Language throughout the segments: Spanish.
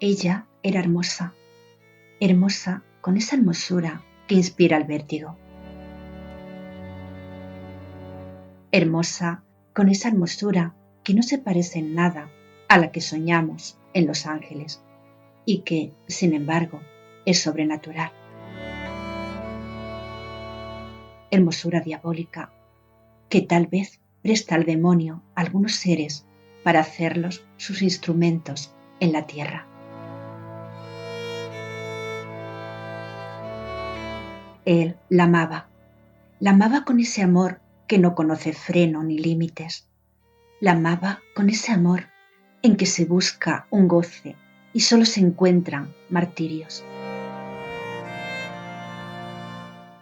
Ella era hermosa, hermosa con esa hermosura que inspira el vértigo. Hermosa con esa hermosura que no se parece en nada a la que soñamos en Los Ángeles y que, sin embargo, es sobrenatural. Hermosura diabólica que tal vez presta al demonio a algunos seres para hacerlos sus instrumentos en la tierra. Él la amaba con ese amor que no conoce freno ni límites. La amaba con ese amor en que se busca un goce y solo se encuentran martirios.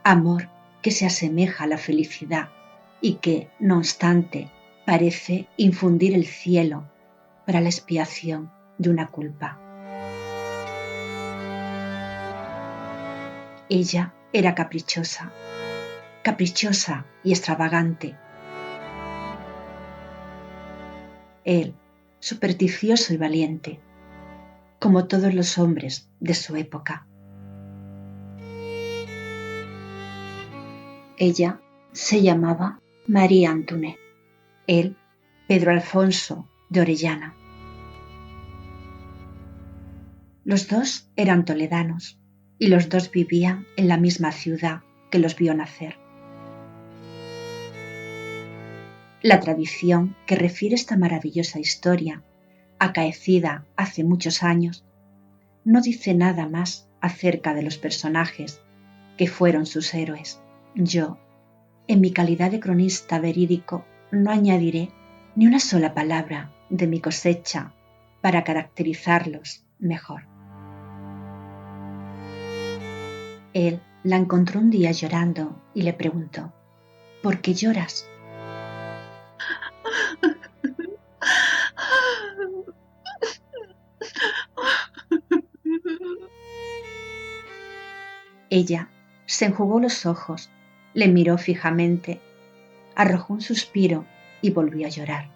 Amor que se asemeja a la felicidad y que, no obstante, parece infundir el cielo para la expiación de una culpa. Ella era caprichosa y extravagante. Él, supersticioso y valiente, como todos los hombres de su época. Ella se llamaba María Antúnez, él Pedro Alfonso de Orellana. Los dos eran toledanos y los dos vivían en la misma ciudad que los vio nacer. La tradición que refiere esta maravillosa historia, acaecida hace muchos años, no dice nada más acerca de los personajes que fueron sus héroes. Yo, en mi calidad de cronista verídico, no añadiré ni una sola palabra de mi cosecha para caracterizarlos mejor. Él la encontró un día llorando y le preguntó: ¿por qué lloras? Ella se enjugó los ojos, le miró fijamente, arrojó un suspiro y volvió a llorar.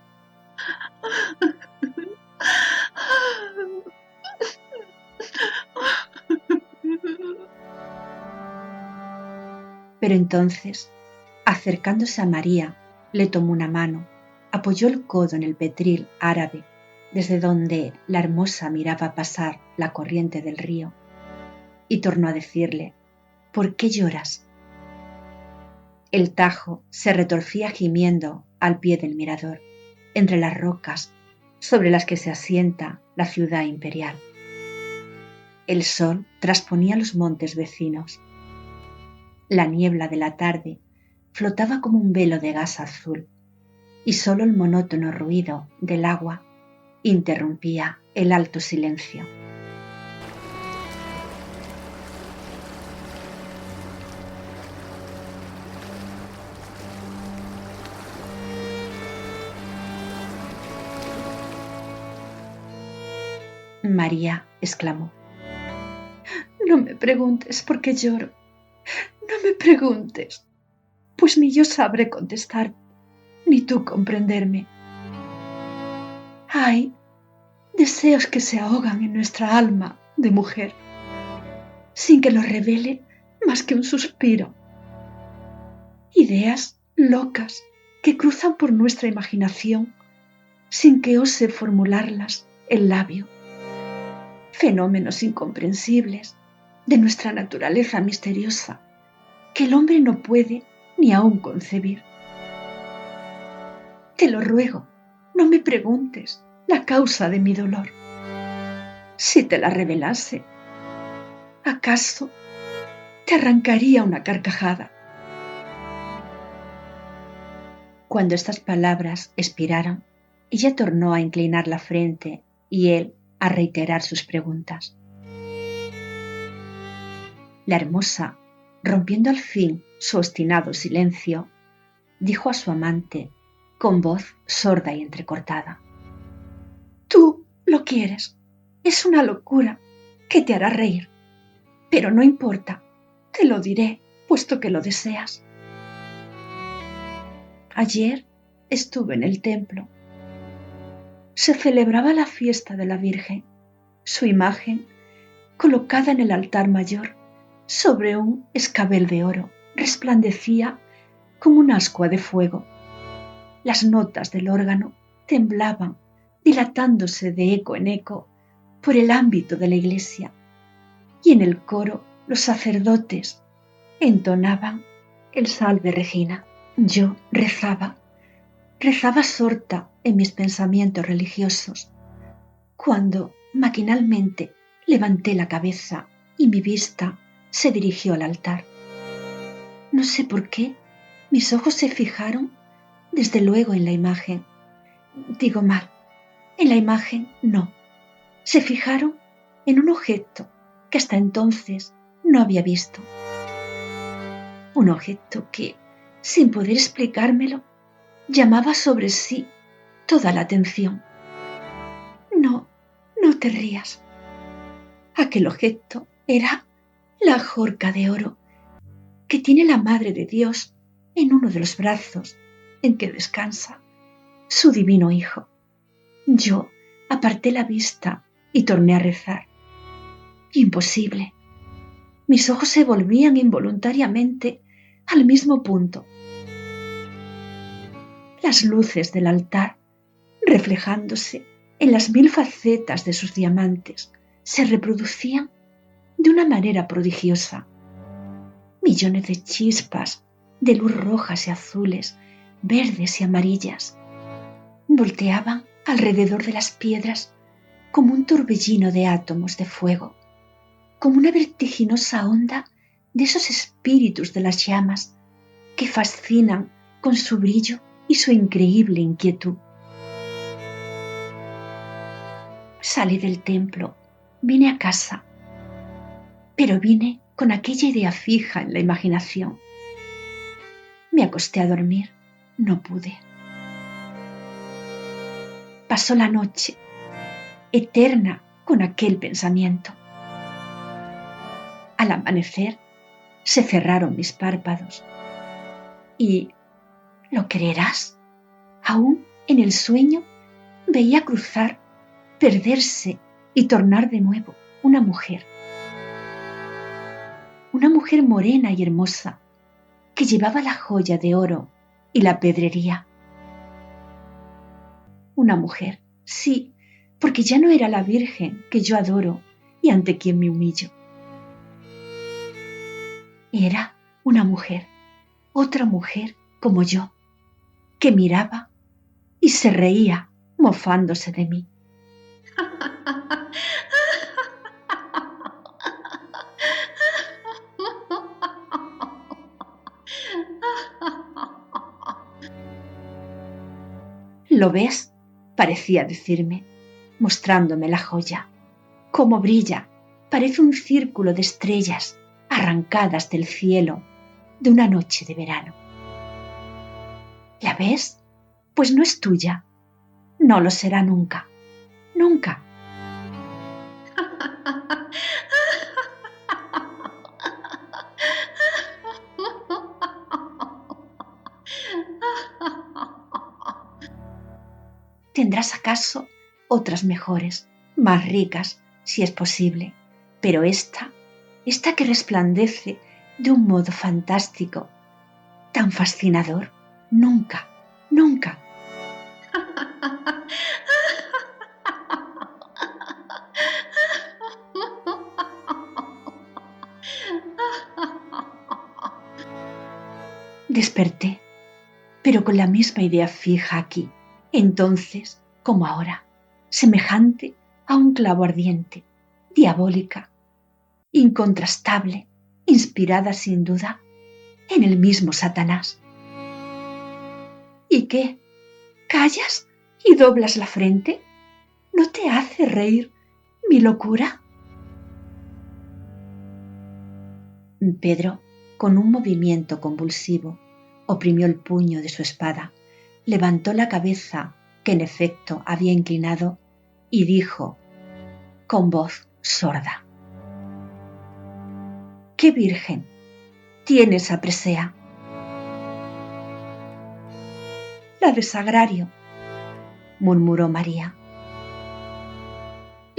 Pero entonces, acercándose a María, le tomó una mano, apoyó el codo en el petril árabe, desde donde la hermosa miraba pasar la corriente del río, y tornó a decirle: ¿por qué lloras? El Tajo se retorcía gimiendo al pie del mirador, entre las rocas sobre las que se asienta la ciudad imperial. El sol trasponía los montes vecinos. La niebla de la tarde flotaba como un velo de gas azul y solo el monótono ruido del agua interrumpía el alto silencio. María exclamó: no me preguntes por qué lloro, no me preguntes, pues ni yo sabré contestar, ni tú comprenderme. Hay deseos que se ahogan en nuestra alma de mujer, sin que los revele más que un suspiro. Ideas locas que cruzan por nuestra imaginación, sin que ose formularlas el labio. Fenómenos incomprensibles de nuestra naturaleza misteriosa, que el hombre no puede ni aún concebir. Te lo ruego, no me preguntes la causa de mi dolor. Si te la revelase, ¿acaso te arrancaría una carcajada? Cuando estas palabras expiraron, ella tornó a inclinar la frente y él a reiterar sus preguntas. La hermosa, rompiendo al fin su obstinado silencio, dijo a su amante con voz sorda y entrecortada: tú lo quieres, es una locura que te hará reír, pero no importa, te lo diré, puesto que lo deseas. Ayer estuve en el templo. Se celebraba la fiesta de la Virgen Su imagen, colocada en el altar mayor, sobre un escabel de oro, resplandecía como una ascua de fuego. Las notas del órgano temblaban, dilatándose de eco en eco por el ámbito de la iglesia, y en el coro los sacerdotes entonaban el Salve Regina. Yo rezaba sorta en mis pensamientos religiosos, cuando maquinalmente levanté la cabeza y mi vista se dirigió al altar. No sé por qué, mis ojos se fijaron desde luego en la imagen. Digo mal, en la imagen no. Se fijaron en un objeto que hasta entonces no había visto. Un objeto que, sin poder explicármelo, llamaba sobre sí toda la atención. No, no te rías. Aquel objeto era la jorca de oro que tiene la Madre de Dios en uno de los brazos en que descansa su divino Hijo. Yo aparté la vista y torné a rezar. Imposible. Mis ojos se volvían involuntariamente al mismo punto. Las luces del altar, reflejándose en las 1000 facetas de sus diamantes, se reproducían de una manera prodigiosa. Millones de chispas de luz rojas y azules, verdes y amarillas, volteaban alrededor de las piedras como un torbellino de átomos de fuego, como una vertiginosa onda de esos espíritus de las llamas que fascinan con su brillo y su increíble inquietud. Salí del templo, vine a casa, pero vine con aquella idea fija en la imaginación. Me acosté a dormir, no pude. Pasó la noche, eterna con aquel pensamiento. Al amanecer se cerraron mis párpados y, ¿lo creerás? Aún en el sueño veía cruzar, perderse y tornar de nuevo una mujer morena y hermosa que llevaba la joya de oro y la pedrería. Una mujer, sí, porque ya no era la Virgen que yo adoro y ante quien me humillo. Era una mujer, otra mujer como yo, que miraba y se reía mofándose de mí. ¿Lo ves?, parecía decirme, mostrándome la joya. Cómo brilla, parece un círculo de estrellas arrancadas del cielo de una noche de verano. ¿La ves? Pues no es tuya. No lo será nunca. Nunca. ¿Tendrás acaso otras mejores, más ricas, si es posible? Pero esta que resplandece de un modo fantástico, tan fascinador, nunca, nunca. Desperté, pero con la misma idea fija aquí, entonces como ahora, semejante a un clavo ardiente, diabólica, incontrastable, inspirada sin duda en el mismo Satanás. ¿Y qué? ¿Callas y doblas la frente? ¿No te hace reír mi locura? Pedro, con un movimiento convulsivo, oprimió el puño de su espada, levantó la cabeza, que en efecto había inclinado, y dijo con voz sorda: ¿Qué virgen tiene esa presea? La de Sagrario, murmuró María.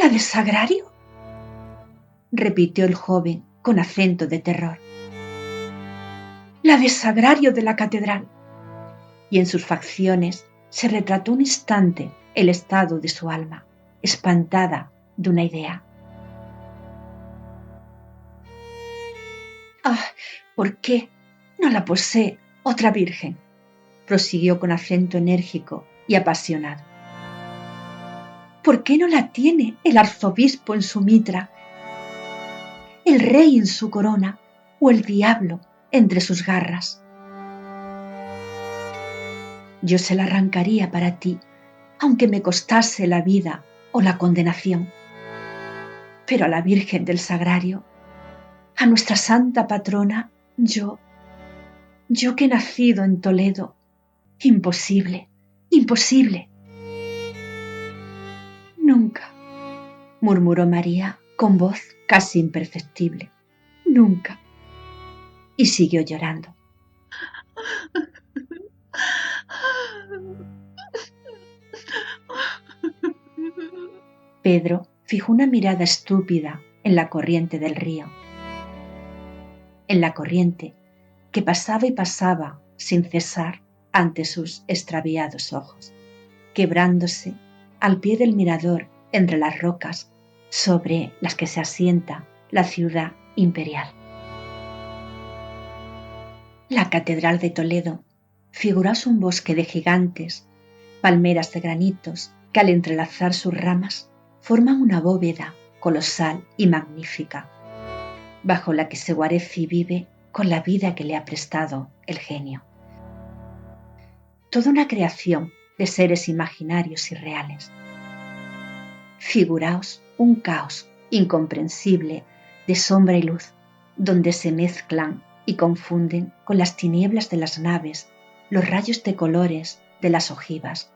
¿La de Sagrario?, repitió el joven con acento de terror. La de Sagrario de la catedral. Y en sus facciones se retrató un instante el estado de su alma, espantada de una idea. ¡Ah! ¿Por qué no la posee otra virgen?, prosiguió con acento enérgico y apasionado. ¿Por qué no la tiene el arzobispo en su mitra, el rey en su corona o el diablo entre sus garras? Yo se la arrancaría para ti, aunque me costase la vida o la condenación. Pero a la Virgen del Sagrario, a nuestra santa patrona, yo que he nacido en Toledo, imposible, imposible. Nunca, murmuró María con voz casi imperceptible. Nunca. Y siguió llorando. Pedro fijó una mirada estúpida en la corriente del río. En la corriente que pasaba y pasaba sin cesar ante sus extraviados ojos, quebrándose al pie del mirador entre las rocas sobre las que se asienta la ciudad imperial. La Catedral de Toledo figurase un bosque de gigantes, palmeras de granitos que al entrelazar sus ramas forman una bóveda colosal y magnífica, bajo la que se guarece y vive con la vida que le ha prestado el genio. Toda una creación de seres imaginarios y reales. Figuraos un caos incomprensible de sombra y luz, donde se mezclan y confunden con las tinieblas de las naves los rayos de colores de las ojivas,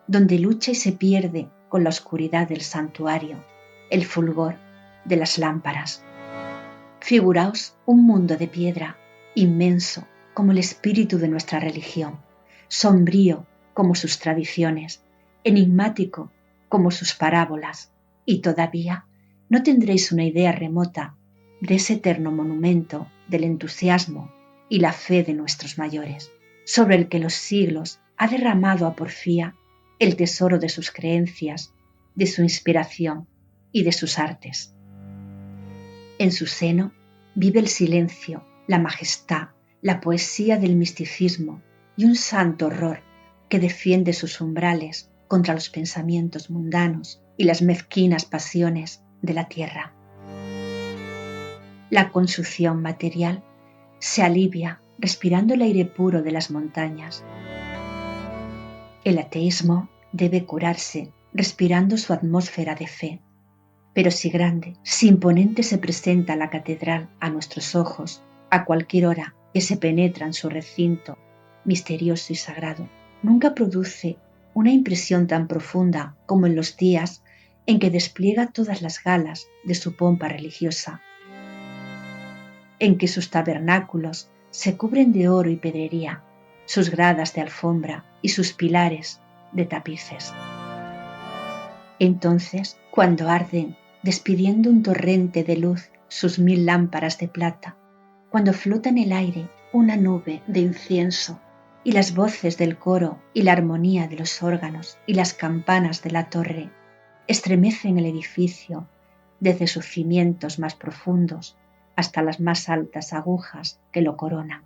donde lucha y se pierde con la oscuridad del santuario el fulgor de las lámparas. Figuraos un mundo de piedra, inmenso como el espíritu de nuestra religión, sombrío como sus tradiciones, enigmático como sus parábolas, y todavía no tendréis una idea remota de ese eterno monumento del entusiasmo y la fe de nuestros mayores, sobre el que los siglos ha derramado a porfía el tesoro de sus creencias, de su inspiración y de sus artes. En su seno vive el silencio, la majestad, la poesía del misticismo y un santo horror que defiende sus umbrales contra los pensamientos mundanos y las mezquinas pasiones de la tierra. La consución material se alivia respirando el aire puro de las montañas. El ateísmo debe curarse respirando su atmósfera de fe. Pero si grande, si imponente se presenta la catedral a nuestros ojos, a cualquier hora que se penetra en su recinto misterioso y sagrado, nunca produce una impresión tan profunda como en los días en que despliega todas las galas de su pompa religiosa, en que sus tabernáculos se cubren de oro y pedrería, sus gradas de alfombra y sus pilares de tapices. Entonces, cuando arden, despidiendo un torrente de luz sus 1000 lámparas de plata, cuando flota en el aire una nube de incienso, y las voces del coro y la armonía de los órganos y las campanas de la torre estremecen el edificio desde sus cimientos más profundos hasta las más altas agujas que lo coronan.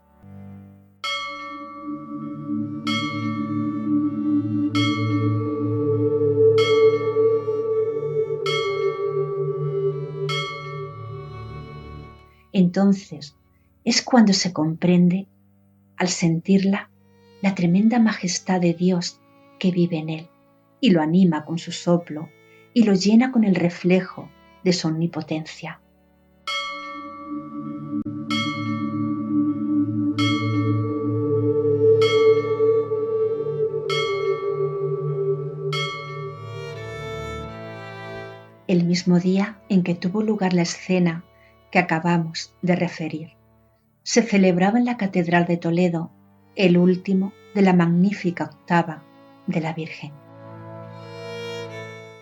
Entonces es cuando se comprende, al sentirla, la tremenda majestad de Dios que vive en él y lo anima con su soplo y lo llena con el reflejo de su omnipotencia. El mismo día en que tuvo lugar la escena que acabamos de referir, se celebraba en la Catedral de Toledo el último de la magnífica octava de la Virgen.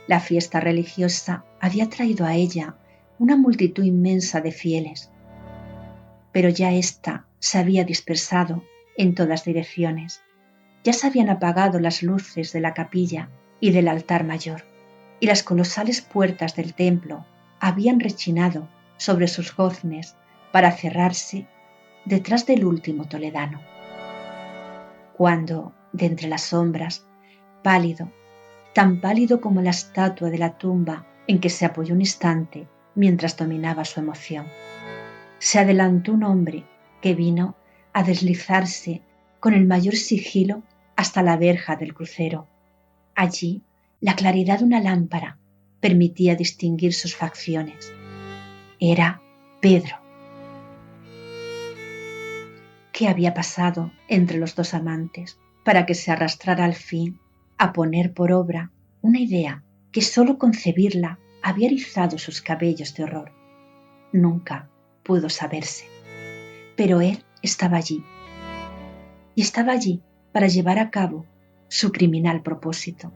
La fiesta religiosa había traído a ella una multitud inmensa de fieles, pero ya ésta se había dispersado en todas direcciones. Ya se habían apagado las luces de la capilla y del altar mayor, y las colosales puertas del templo habían rechinado sobre sus goznes para cerrarse detrás del último toledano. Cuando, de entre las sombras, pálido, tan pálido como la estatua de la tumba en que se apoyó un instante mientras dominaba su emoción, se adelantó un hombre que vino a deslizarse con el mayor sigilo hasta la verja del crucero. Allí, la claridad de una lámpara permitía distinguir sus facciones. Era Pedro. ¿Qué había pasado entre los dos amantes para que se arrastrara al fin a poner por obra una idea que sólo concebirla había erizado sus cabellos de horror? Nunca pudo saberse. Pero él estaba allí. Y estaba allí para llevar a cabo su criminal propósito.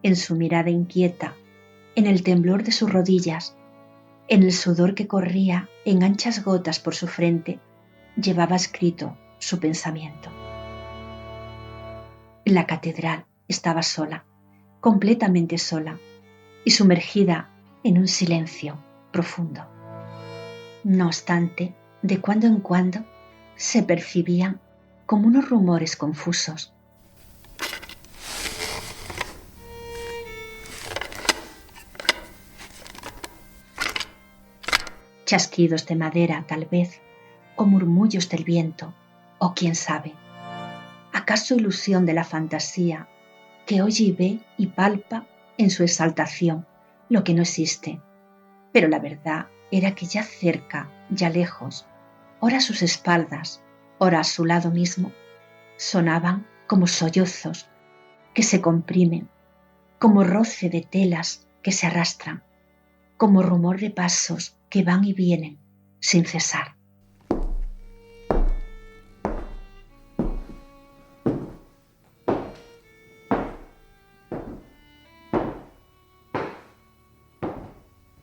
En su mirada inquieta, en el temblor de sus rodillas, en el sudor que corría en anchas gotas por su frente, llevaba escrito su pensamiento. La catedral estaba sola, completamente sola, y sumergida en un silencio profundo. No obstante, de cuando en cuando se percibían como unos rumores confusos. Chasquidos de madera, tal vez, o murmullos del viento, o quién sabe. ¿Acaso ilusión de la fantasía que oye y ve y palpa en su exaltación lo que no existe? Pero la verdad era que ya cerca, ya lejos, ora a sus espaldas, ora a su lado mismo, sonaban como sollozos que se comprimen, como roce de telas que se arrastran, como rumor de pasos que van y vienen sin cesar.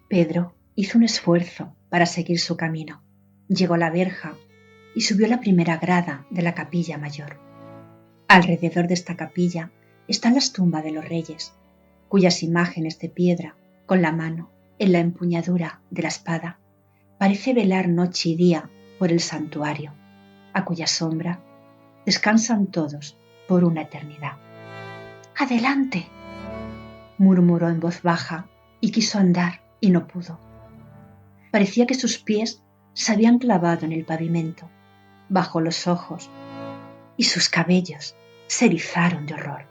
Pedro hizo un esfuerzo para seguir su camino. Llegó a la verja y subió la primera grada de la capilla mayor. Alrededor de esta capilla están las tumbas de los reyes, cuyas imágenes de piedra, con la mano en la empuñadura de la espada, parece velar noche y día por el santuario, a cuya sombra descansan todos por una eternidad. ¡Adelante!, murmuró en voz baja y quiso andar y no pudo. Parecía que sus pies se habían clavado en el pavimento, bajo los ojos, y sus cabellos se erizaron de horror.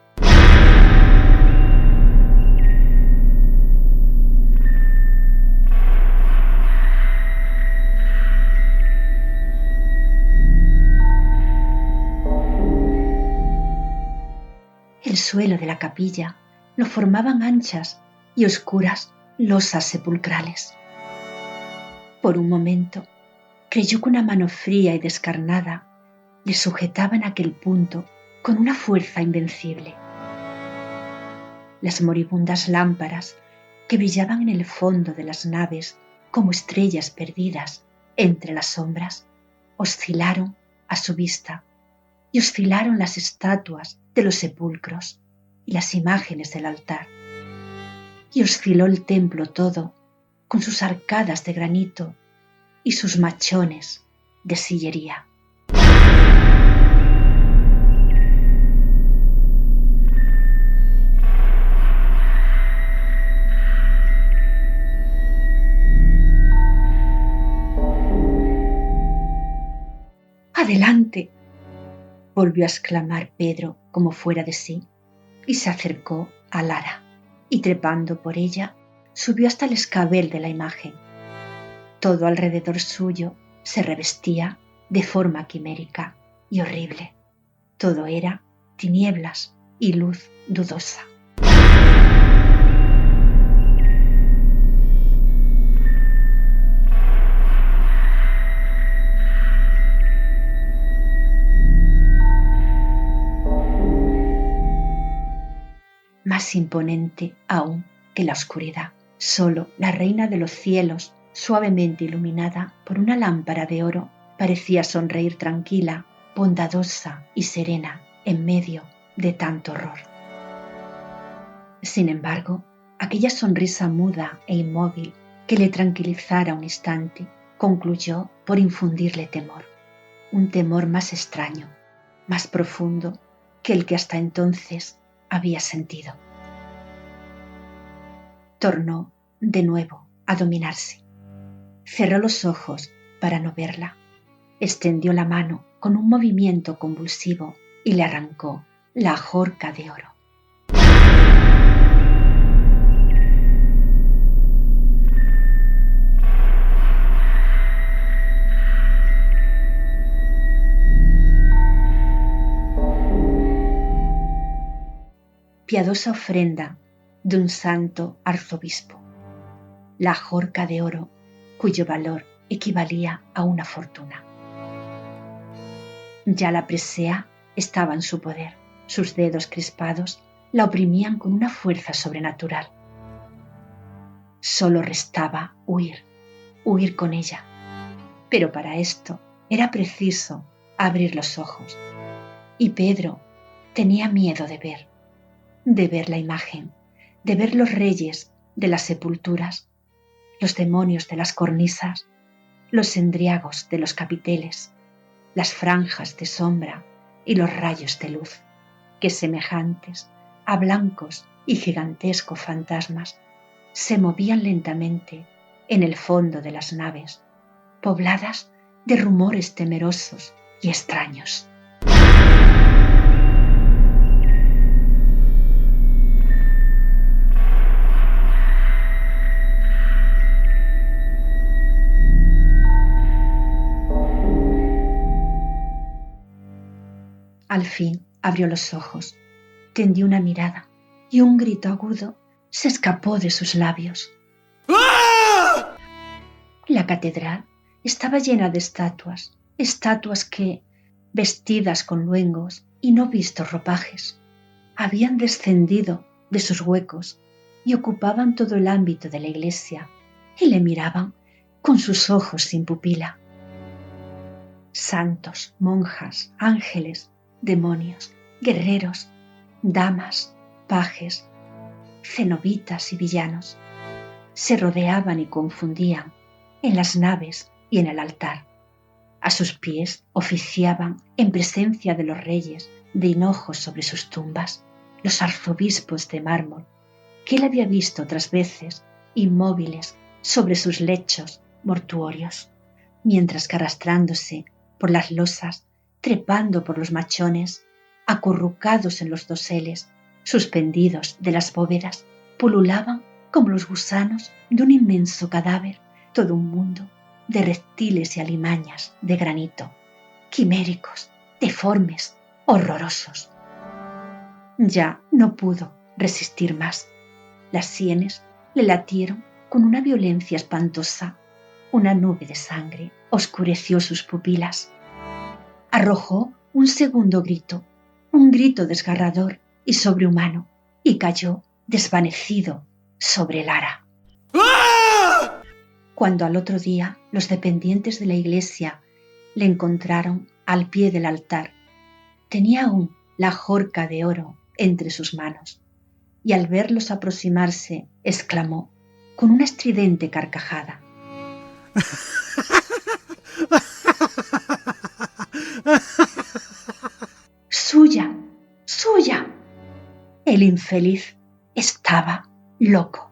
El suelo de la capilla lo formaban anchas y oscuras losas sepulcrales. Por un momento creyó que una mano fría y descarnada le sujetaba en aquel punto con una fuerza invencible. Las moribundas lámparas que brillaban en el fondo de las naves como estrellas perdidas entre las sombras oscilaron a su vista, y oscilaron las estatuas de los sepulcros y las imágenes del altar, y osciló el templo todo con sus arcadas de granito y sus machones de sillería. ¡Adelante!, volvió a exclamar Pedro como fuera de sí, y se acercó a Lara, y trepando por ella, subió hasta el escabel de la imagen. Todo alrededor suyo se revestía de forma quimérica y horrible. Todo era tinieblas y luz dudosa. Más imponente aún que la oscuridad. Solo la reina de los cielos, suavemente iluminada por una lámpara de oro, parecía sonreír tranquila, bondadosa y serena en medio de tanto horror. Sin embargo, aquella sonrisa muda e inmóvil que le tranquilizara un instante, concluyó por infundirle temor, un temor más extraño, más profundo que el que hasta entonces había sentido. Tornó de nuevo a dominarse. Cerró los ojos para no verla. Extendió la mano con un movimiento convulsivo y le arrancó la ajorca de oro. Piadosa ofrenda de un santo arzobispo, la ajorca de oro cuyo valor equivalía a una fortuna. Ya la presea estaba en su poder, sus dedos crispados la oprimían con una fuerza sobrenatural. Solo restaba huir con ella, pero para esto era preciso abrir los ojos, y Pedro tenía miedo de ver la imagen, de ver los reyes de las sepulturas, los demonios de las cornisas, los endriagos de los capiteles, las franjas de sombra y los rayos de luz, que semejantes a blancos y gigantescos fantasmas se movían lentamente en el fondo de las naves, pobladas de rumores temerosos y extraños. Al fin abrió los ojos, tendió una mirada y un grito agudo se escapó de sus labios. ¡Ah! La catedral estaba llena de estatuas que, vestidas con luengos y no vistos ropajes, habían descendido de sus huecos y ocupaban todo el ámbito de la iglesia y le miraban con sus ojos sin pupila. Santos, monjas, ángeles, demonios, guerreros, damas, pajes, cenobitas y villanos se rodeaban y confundían en las naves y en el altar. A sus pies oficiaban en presencia de los reyes de hinojos sobre sus tumbas, los arzobispos de mármol que él había visto otras veces inmóviles sobre sus lechos mortuorios, mientras que arrastrándose por las losas, trepando por los machones, acurrucados en los doseles, suspendidos de las bóvedas, pululaban como los gusanos de un inmenso cadáver todo un mundo de reptiles y alimañas de granito, quiméricos, deformes, horrorosos. Ya no pudo resistir más. Las sienes le latieron con una violencia espantosa. Una nube de sangre oscureció sus pupilas. Arrojó un segundo grito, un grito desgarrador y sobrehumano, y cayó desvanecido sobre el ara. ¡Ah! Cuando al otro día los dependientes de la iglesia le encontraron al pie del altar, tenía aún la ajorca de oro entre sus manos, y al verlos aproximarse exclamó con una estridente carcajada: ¡Suya! ¡Suya! El infeliz estaba loco.